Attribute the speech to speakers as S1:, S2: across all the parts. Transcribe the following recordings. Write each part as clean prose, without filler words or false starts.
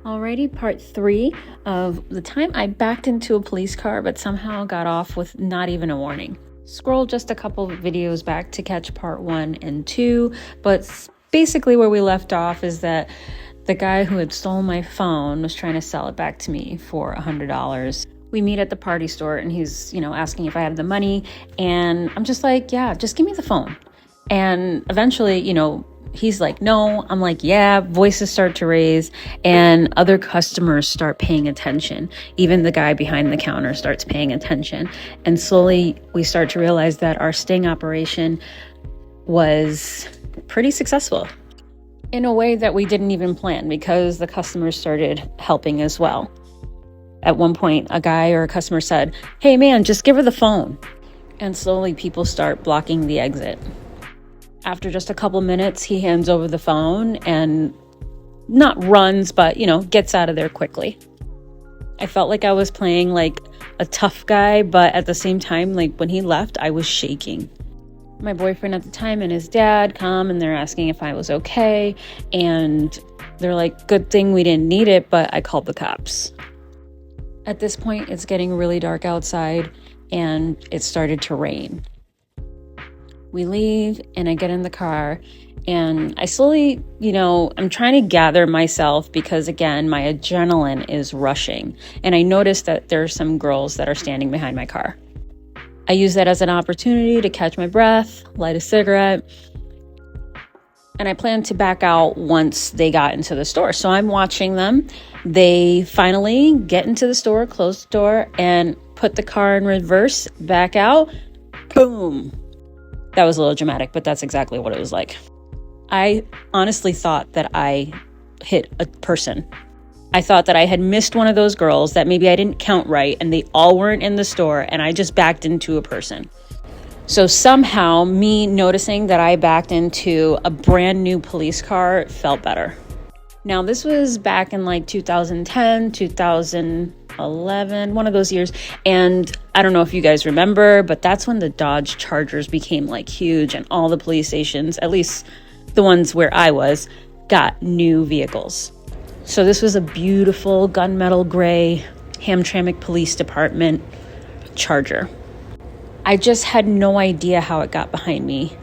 S1: Alrighty, part 3 of the time I backed into a police car but somehow got off with not even a warning. Scroll just a couple of videos back to catch part 1 and 2, but basically where we left off is that the guy who had stolen my phone was trying to sell it back to me for $100. We meet at the party store and he's, asking if I have the money, and I'm just like, yeah, just give me the phone. And eventually, he's like, no. I'm like, yeah. Voices start to raise and other customers start paying attention. Even the guy behind the counter starts paying attention. And slowly we start to realize that our sting operation was pretty successful in a way that we didn't even plan, because the customers started helping as well. At one point, a guy or a customer said, hey man, just give her the phone. And slowly people start blocking the exit. After just a couple minutes, he hands over the phone and not runs, but, gets out of there quickly. I felt like I was playing like a tough guy, but at the same time, like when he left, I was shaking. My boyfriend at the time and his dad come and they're asking if I was okay. And they're like, good thing we didn't need it, but I called the cops. At this point, it's getting really dark outside and it started to rain. We leave and I get in the car and I slowly, I'm trying to gather myself because, again, my adrenaline is rushing. And I noticed that there are some girls that are standing behind my car. I use that as an opportunity to catch my breath, light a cigarette, and I plan to back out once they got into the store. So I'm watching them. They finally get into the store, close the door, and put the car in reverse, back out, boom. That was a little dramatic, but that's exactly what it was like. I honestly thought that I hit a person. I thought that I had missed one of those girls, that maybe I didn't count right, and they all weren't in the store, and I just backed into a person. So somehow, me noticing that I backed into a brand new police car felt better. Now, this was back in like 2010, 2011, one of those years. And I don't know if you guys remember, but that's when the Dodge Chargers became like huge, and all the police stations, at least the ones where I was, got new vehicles. So this was a beautiful gunmetal gray Hamtramck Police Department Charger. I just had no idea how it got behind me.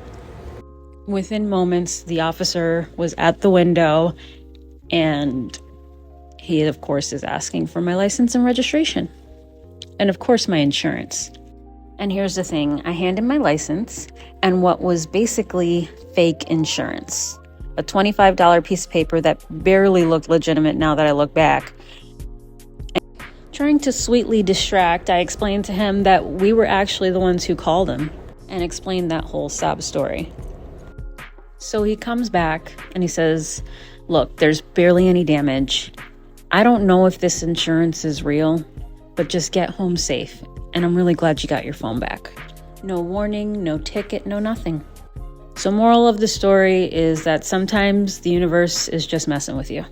S1: Within moments, the officer was at the window and he, of course, is asking for my license and registration. And of course, my insurance. And here's the thing. I hand him my license and what was basically fake insurance. A $25 piece of paper that barely looked legitimate now that I look back. And trying to sweetly distract, I explained to him that we were actually the ones who called him and explained that whole sob story. So he comes back and he says, look, there's barely any damage. I don't know if this insurance is real, but just get home safe. And I'm really glad you got your phone back. No warning, no ticket, no nothing. So moral of the story is that sometimes the universe is just messing with you.